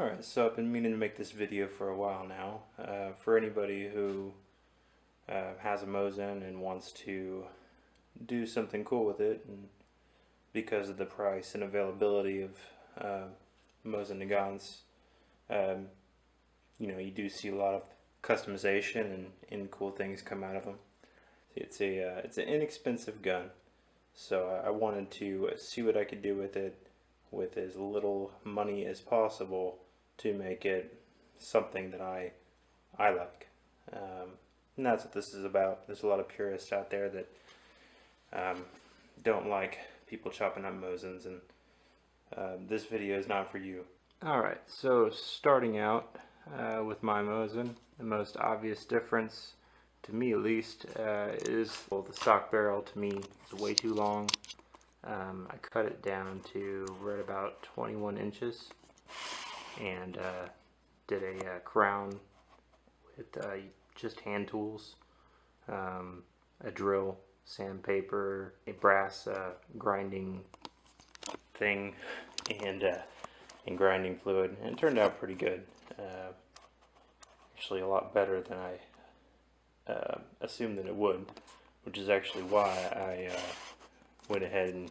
Alright, so I've been meaning to make this video for a while now. For anybody who has a Mosin and wants to do something cool with it, and because of the price and availability of Mosin Nagants, you do see a lot of customization and cool things come out of them. It's an inexpensive gun, so I wanted to see what I could do with it with as little money as possible to make it something that I like. And that's what this is about. There's a lot of purists out there that don't like people chopping up Mosins, and this video is not for you. Alright, so starting out with my Mosin, the most obvious difference, to me at least, is the stock barrel. To me is way too long. I cut it down to right about 21 inches and did a crown with just hand tools, a drill, sandpaper, a brass grinding thing, and grinding fluid, and it turned out pretty good. Actually a lot better than I assumed that it would, which is actually why I went ahead and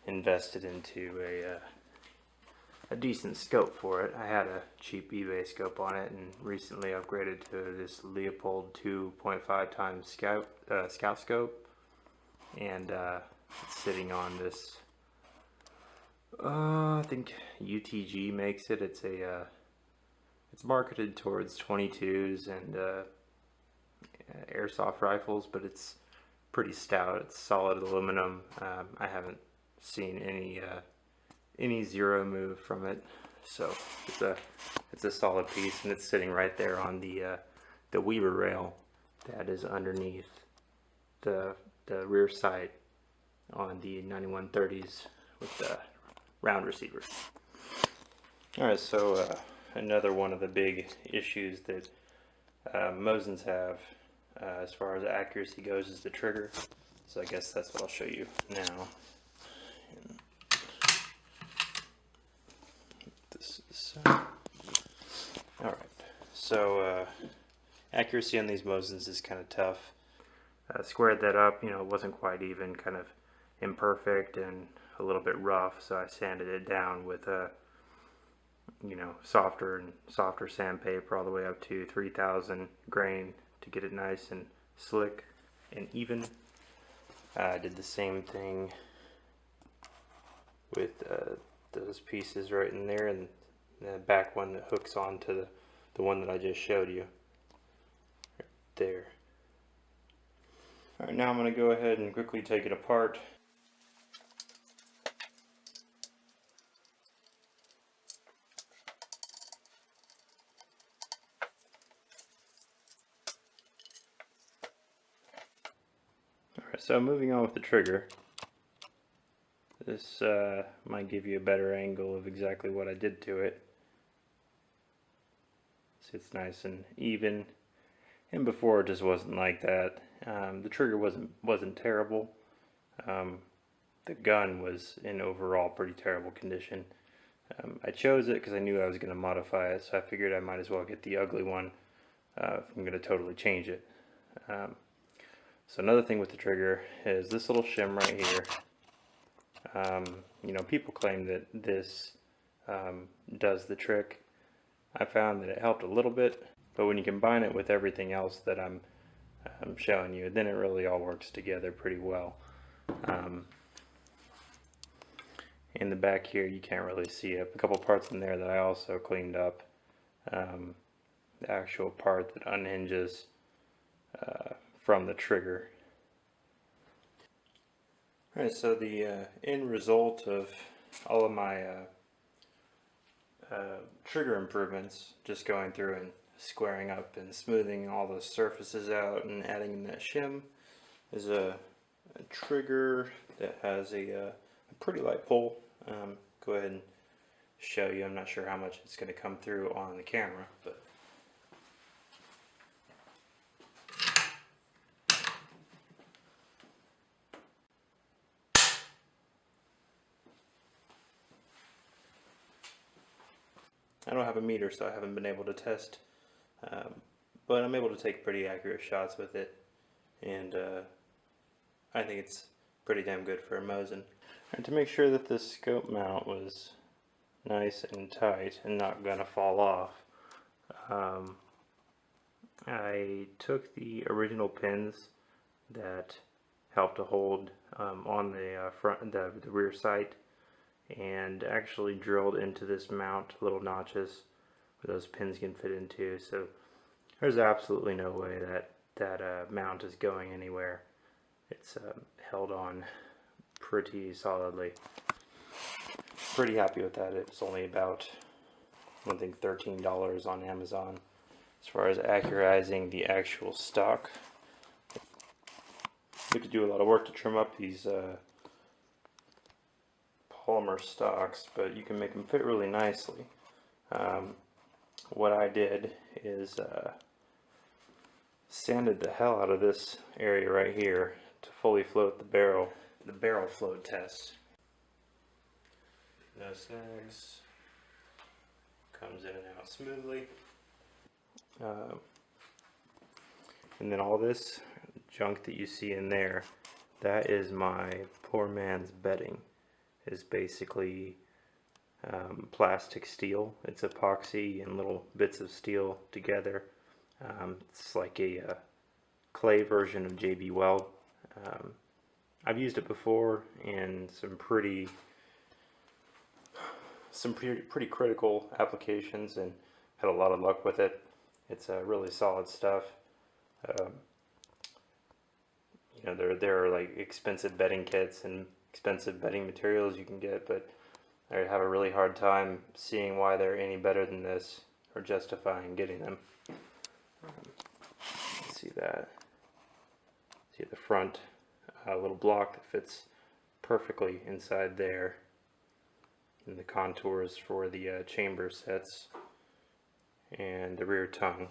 invested into a decent scope for it. I had a cheap eBay scope on it and recently upgraded to this Leupold 2.5 times Scout scope, and it's sitting on this I think UTG makes it. It's marketed towards 22s and airsoft rifles, but it's pretty stout. It's solid aluminum. I haven't seen any zero move from it, so it's a solid piece, and it's sitting right there on the Weaver rail that is underneath the rear sight on the 9130s with the round receivers. Alright, so another one of the big issues that Mosins have as far as accuracy goes is the trigger. So I guess that's what I'll show you now. This is alright. So accuracy on these Mosins is kind of tough. Squared that up, it wasn't quite even, kind of imperfect and a little bit rough, so I sanded it down with a softer and softer sandpaper all the way up to 3000 grain to get it nice and slick and even. I did the same thing with those pieces right in there, and the back one that hooks onto the one that I just showed you right there. Alright, now I'm going to go ahead and quickly take it apart. Alright, so moving on with the trigger. This might give you a better angle of exactly what I did to it. So it's nice and even, and before it just wasn't like that. The trigger wasn't terrible. The gun was in overall pretty terrible condition. I chose it because I knew I was going to modify it, so I figured I might as well get the ugly one if I'm going to totally change it. So another thing with the trigger is this little shim right here. People claim that this does the trick. I found that it helped a little bit, but when you combine it with everything else that I'm showing you, then it really all works together pretty well. In the back here, you can't really see it. A couple parts in there that I also cleaned up. The actual part that unhinges from the trigger. Alright, so the end result of all of my trigger improvements, just going through and squaring up and smoothing all the surfaces out and adding in that shim, is a trigger that has a pretty light pull. Go ahead and show you. I'm not sure how much it's going to come through on the camera, but I don't have a meter, so I haven't been able to test, but I'm able to take pretty accurate shots with it, and I think it's pretty damn good for a Mosin. And to make sure that this scope mount was nice and tight and not gonna fall off, I took the original pins that helped to hold on the front, the rear sight, and actually drilled into this mount little notches where those pins can fit into. So there's absolutely no way that mount is going anywhere. It's held on pretty solidly. Pretty happy with that. It's only about, I think, $13 on Amazon. As far as accurizing the actual stock, we could do a lot of work to trim up these polymer stocks, but you can make them fit really nicely. What I did is sanded the hell out of this area right here to fully float the barrel float test. No snags, comes in and out smoothly. And then all this junk that you see in there, that is my poor man's bedding. Is basically plastic steel. It's epoxy and little bits of steel together. It's like a clay version of JB Weld. I've used it before in some pretty critical applications and had a lot of luck with it. It's really solid stuff. You know, there are like expensive bedding kits and expensive bedding materials you can get, but I have a really hard time seeing why they're any better than this or justifying getting them. See that? See at the front, a little block that fits perfectly inside there, and the contours for the chamber sets, and the rear tongue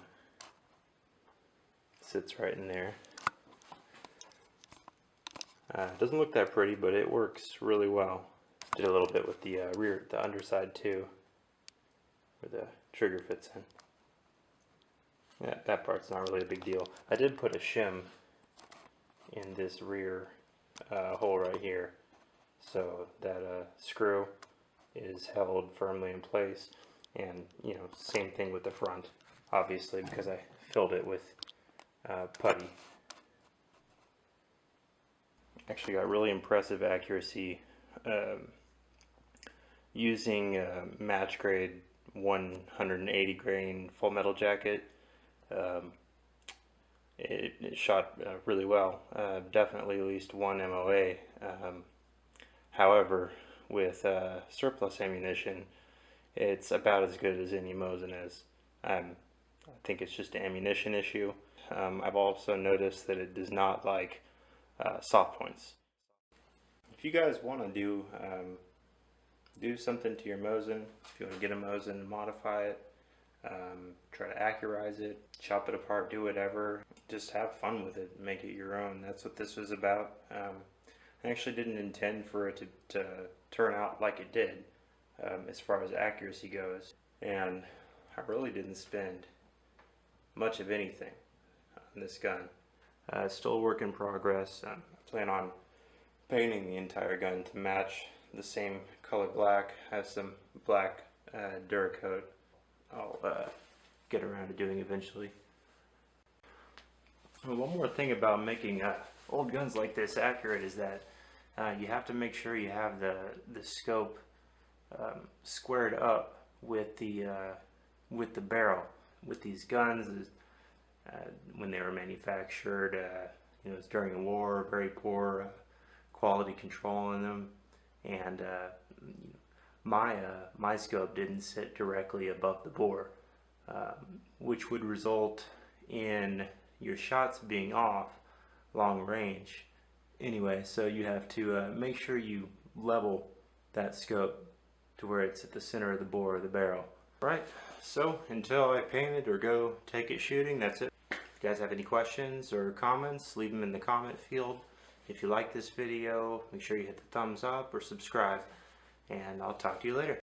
sits right in there. Doesn't look that pretty, but it works really well. Did a little bit with the the underside too, where the trigger fits in. Yeah, that part's not really a big deal. I did put a shim in this rear hole right here, so that screw is held firmly in place. And you know, same thing with the front, obviously, because I filled it with putty. Actually got really impressive accuracy using match grade 180 grain full metal jacket. It shot really well, definitely at least one MOA. However, with surplus ammunition, it's about as good as any Mosin is. I think it's just an ammunition issue. I've also noticed that it does not like soft points. If you guys want to do something to your Mosin, if you want to get a Mosin, modify it, try to accurize it, chop it apart, do whatever, just have fun with it, make it your own. That's what this was about. I actually didn't intend for it to turn out like it did, as far as accuracy goes, and I really didn't spend much of anything on this gun. Still a work in progress. I plan on painting the entire gun to match the same color black. I have some black Duracoat I'll get around to doing eventually. And one more thing about making old guns like this accurate is that you have to make sure you have the scope squared up with the barrel. With these guns, when they were manufactured, you know, it was during the war, very poor quality control in them, and my scope didn't sit directly above the bore, which would result in your shots being off long range. Anyway, so you have to make sure you level that scope to where it's at the center of the bore of the barrel. Right, so until I paint it or go take it shooting, that's it. If you guys have any questions or comments, leave them in the comment field. If you like this video, make sure you hit the thumbs up or subscribe, and I'll talk to you later.